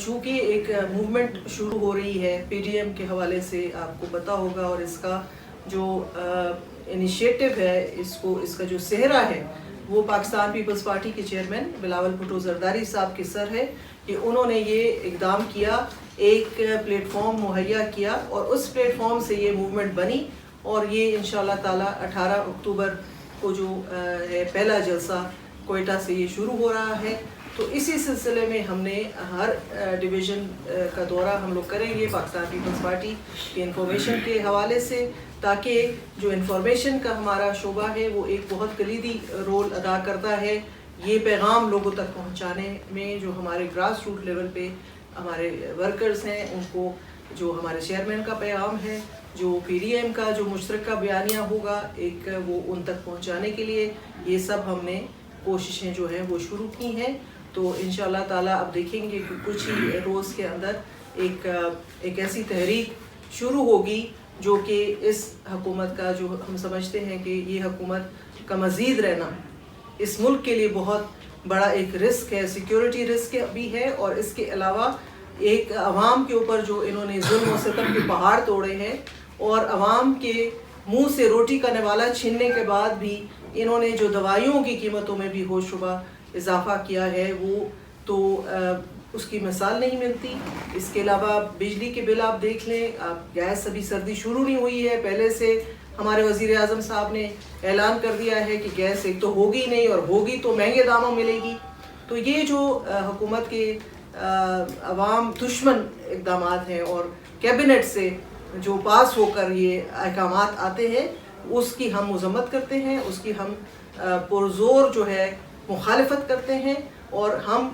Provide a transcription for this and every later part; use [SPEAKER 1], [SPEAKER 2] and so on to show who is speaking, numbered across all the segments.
[SPEAKER 1] چونکہ ایک موومنٹ شروع ہو رہی ہے پی ڈی ایم کے حوالے سے، آپ کو پتہ ہوگا، اور اس کا جو انیشیٹو ہے، اس کا جو صحرا ہے وہ پاکستان پیپلز پارٹی کے چیئرمین بلاول بھٹو زرداری صاحب کے سر ہے کہ انہوں نے یہ اقدام کیا، ایک پلیٹ فارم مہیا کیا، اور اس پلیٹ فارم سے یہ موومنٹ بنی، اور یہ انشاءاللہ تعالی 18 اکتوبر کو جو ہے پہلا جلسہ کوئٹہ سے یہ شروع ہو رہا ہے۔ تو اسی سلسلے میں ہم نے ہر ڈویژن کا دورہ ہم لوگ کریں گے پاکستان پیپلز پارٹی کے انفارمیشن کے حوالے سے، تاکہ جو انفارمیشن کا ہمارا شعبہ ہے وہ ایک بہت کلیدی رول ادا کرتا ہے یہ پیغام لوگوں تک پہنچانے میں، جو ہمارے گراس روٹ لیول پہ ہمارے ورکرز ہیں ان کو، جو ہمارے چیئرمین کا پیغام ہے، جو پی ڈی ایم کا جو مشترکہ بیانیہ ہوگا ایک، وہ ان تک پہنچانے کے لیے یہ سب ہم نے کوششیں جو ہیں وہ شروع کی ہیں۔ تو انشاءاللہ تعالیٰ اب دیکھیں گے کہ کچھ ہی روز کے اندر ایک ایسی تحریک شروع ہوگی جو کہ اس حکومت کا، جو ہم سمجھتے ہیں کہ یہ حکومت کا مزید رہنا اس ملک کے لیے بہت بڑا ایک رسک ہے، سیکیورٹی رسک بھی ہے، اور اس کے علاوہ ایک عوام کے اوپر جو انہوں نے ظلم و ستم کے پہاڑ توڑے ہیں، اور عوام کے منہ سے روٹی کا نوالا چھیننے کے بعد بھی انہوں نے جو دوائیوں کی قیمتوں میں بھی ہوش شبہ اضافہ کیا ہے، وہ تو اس کی مثال نہیں ملتی۔ اس کے علاوہ بجلی کے بل آپ دیکھ لیں، گیس ابھی سردی شروع نہیں ہوئی ہے، پہلے سے ہمارے وزیر اعظم صاحب نے اعلان کر دیا ہے کہ گیس ایک تو ہوگی نہیں، اور ہوگی تو مہنگے داموں ملے گی۔ تو یہ جو حکومت کے عوام دشمن اقدامات ہیں، اور کیبنٹ سے جو پاس ہو کر یہ احکامات آتے ہیں، اس کی ہم مذمت کرتے ہیں، اس کی ہم پرزور جو ہے مخالفت کرتے ہیں، اور ہم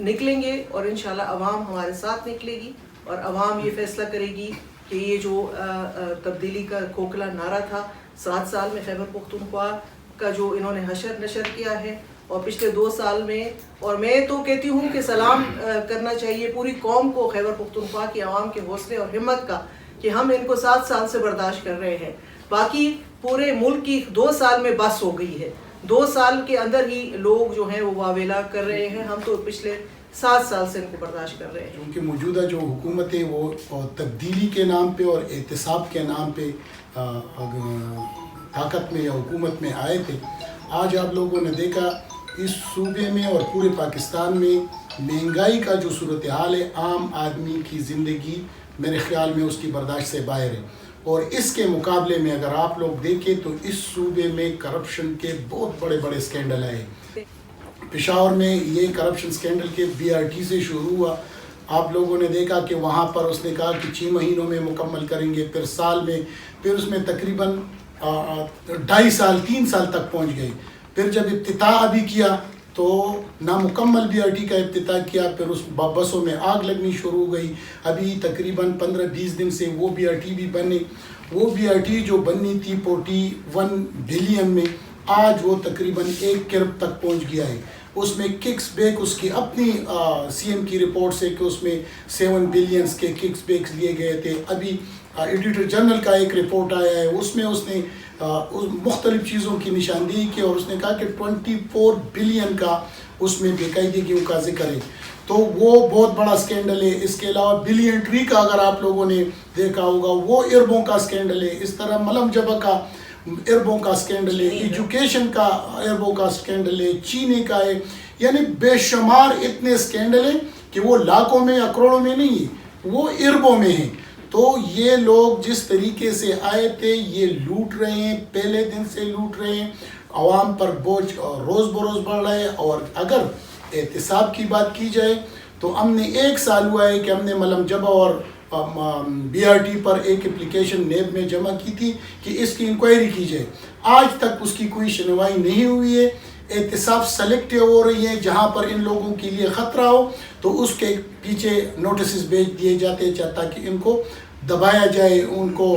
[SPEAKER 1] نکلیں گے، اور انشاءاللہ عوام ہمارے ساتھ نکلے گی، اور عوام یہ فیصلہ کرے گی کہ یہ جو تبدیلی کا کھوکھلا نعرہ تھا 7 سال میں خیبر پختونخوا کا جو انہوں نے نشر کیا ہے، اور پچھلے 2 سال میں، اور میں تو کہتی ہوں کہ سلام کرنا چاہیے پوری قوم کو، خیبر پختونخوا کی عوام کے حوصلے اور ہمت کا، کہ ہم ان کو 7 سال سے برداشت کر رہے ہیں، باقی پورے ملک کی 2 سال میں بس ہو گئی ہے، 2 سال کے اندر ہی لوگ جو ہیں وہ واویلا کر رہے ہیں، ہم تو پچھلے 7 سال سے ان کو برداشت کر رہے ہیں۔
[SPEAKER 2] کیونکہ موجودہ جو حکومت ہے وہ تبدیلی کے نام پہ اور احتساب کے نام پہ طاقت میں یا حکومت میں آئے تھے، آج آپ لوگوں نے دیکھا اس صوبے میں اور پورے پاکستان میں مہنگائی کا جو صورتحال ہے، عام آدمی کی زندگی میرے خیال میں اس کی برداشت سے باہر ہے، اور اس کے مقابلے میں اگر آپ لوگ دیکھیں تو اس صوبے میں کرپشن کے بہت بڑے بڑے سکینڈل آئے۔ پشاور میں یہ کرپشن سکینڈل کے بی آر ٹی سے شروع ہوا، آپ لوگوں نے دیکھا کہ وہاں پر اس نے کہا کہ 6 مہینوں میں مکمل کریں گے، پھر سال میں، پھر اس میں تقریباً 2.5 سال 3 سال تک پہنچ گئی، پھر جب افتتاح ابھی کیا تو نامکمل بی آر ٹی کا افتتاح کیا، پھر اس بسوں میں آگ لگنی شروع ہو گئی، ابھی تقریباً 15-20 دن سے وہ بی آر ٹی بھی بنے، وہ بی آر ٹی جو بننی تھی 41 بلین میں، آج وہ تقریباً 1 کروڑ تک پہنچ گیا ہے۔ اس میں ککس بیک، اس کی اپنی سی ایم کی رپورٹ سے کہ اس میں 7 بلینز کے ککس بیکس لیے گئے تھے، ابھی ایڈیٹر جنرل کا ایک رپورٹ آیا ہے، اس میں اس نے مختلف چیزوں کی نشاندہی کی، اور اس نے کہا کہ 24 بلین کا اس میں بے قاعدگیوں کا ذکر ہے، تو وہ بہت بڑا سکینڈل ہے۔ اس کے علاوہ بلین ٹری کا اگر آپ لوگوں نے دیکھا ہوگا وہ اربوں کا سکینڈل ہے، اس طرح ملم جبہ کا اربوں کا سکینڈل ہے، ایجوکیشن کا اربوں کا سکینڈل ہے، چینے کا ہے، یعنی بے شمار اتنے سکینڈل ہیں کہ وہ لاکھوں میں یا کروڑوں میں نہیں ہے، وہ اربوں میں ہیں۔ تو یہ لوگ جس طریقے سے آئے تھے یہ لوٹ رہے ہیں، پہلے دن سے لوٹ رہے ہیں، عوام پر بوجھ روز بروز بڑھ رہا ہے۔ اور اگر احتساب کی بات کی جائے تو ہم نے 1 سال ہوا ہے کہ ہم نے ملم جبہ اور بی آر ٹی پر ایک اپلیکیشن نیب میں جمع کی تھی کہ اس کی انکوائری کی جائے، آج تک اس کی کوئی سنوائی نہیں ہوئی ہے۔ احتساب سلیکٹیو ہو رہی ہے، جہاں پر ان لوگوں کے لیے خطرہ ہو تو اس کے پیچھے نوٹسز بھیج دیے جاتے ہیں تاکہ ان کو دبایا جائے، ان کو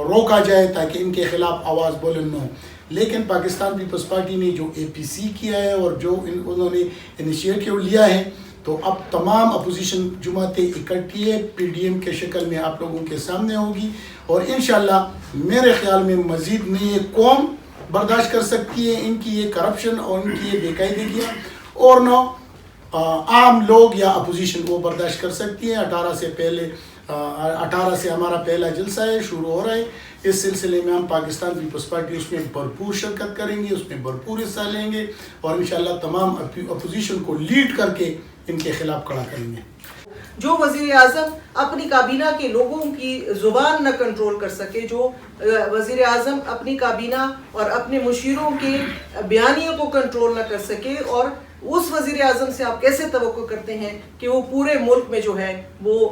[SPEAKER 2] روکا جائے تاکہ ان کے خلاف آواز بلند نہ ہو۔ لیکن پاکستان پیپلز پارٹی نے جو اے پی سی کیا ہے اور جو انہوں نے انیشیٹو لیا ہے، تو اب تمام اپوزیشن جماعتیں اکٹھی ہے، پی ڈی ایم کے شکل میں آپ لوگوں کے سامنے ہوگی، اور انشاءاللہ میرے خیال میں مزید نہیں یہ قوم برداشت کر سکتی ہے ان کی یہ کرپشن اور ان کی یہ بے قاعدگیاں، اور نہ عام لوگ یا اپوزیشن وہ برداشت کر سکتی ہیں. 18 سے ہمارا پہلا جلسہ ہے, شروع ہو رہا ہے. اس سلسلے میں ہم پاکستان پیپلز پارٹی اس میں بھرپور شرکت کریں گے, اس میں بھرپور حصہ لیں گے اور انشاءاللہ تمام اپوزیشن کو لیڈ کر کے ان کے خلاف کھڑا کریں گے.
[SPEAKER 1] جو وزیر اعظم اپنی کابینہ کے لوگوں کی زبان نہ کنٹرول کر سکے, جو وزیر اعظم اپنی کابینہ اور اپنے مشیروں کے بیانیوں کو کنٹرول نہ کر سکے, اور اس وزیر اعظم سے آپ کیسے توقع کرتے ہیں کہ وہ پورے ملک میں جو ہے وہ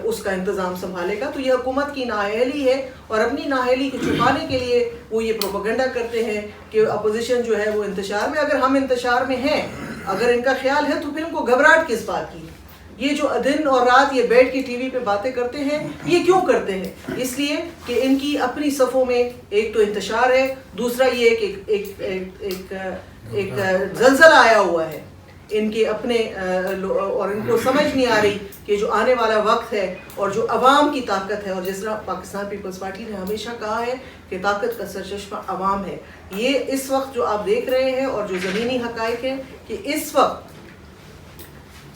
[SPEAKER 1] اس کا انتظام سنبھالے گا؟ تو یہ حکومت کی نااہلی ہے, اور اپنی نااہلی کو چھپانے کے لیے وہ یہ پروپیگنڈا کرتے ہیں کہ اپوزیشن جو ہے وہ انتشار میں. اگر ہم انتشار میں ہیں, اگر ان کا خیال ہے, تو پھر ان کو گھبراہٹ کس بات کی؟ یہ جو دن اور رات یہ بیٹھ کے ٹی وی پہ باتیں کرتے ہیں, یہ کیوں کرتے ہیں؟ اس لیے کہ ان کی اپنی صفوں میں ایک تو انتشار ہے, دوسرا یہ کہ ایک زلزلہ آیا ہوا ہے ان کے اپنے, اور ان کو سمجھ نہیں آ رہی کہ جو آنے والا وقت ہے اور جو عوام کی طاقت ہے, اور جس طرح پاکستان پیپلز پارٹی نے ہمیشہ کہا ہے کہ طاقت کا سرچشمہ عوام ہے, یہ اس وقت جو آپ دیکھ رہے ہیں اور جو زمینی حقائق ہیں کہ اس وقت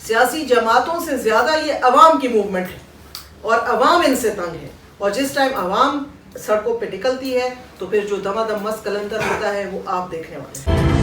[SPEAKER 1] سیاسی جماعتوں سے زیادہ یہ عوام کی موومنٹ ہے, اور عوام ان سے تنگ ہے. اور جس ٹائم عوام سڑکوں پہ نکلتی ہے تو پھر جو دما دم مست کلندر ہوتا ہے وہ آپ دیکھنے والے ہیں.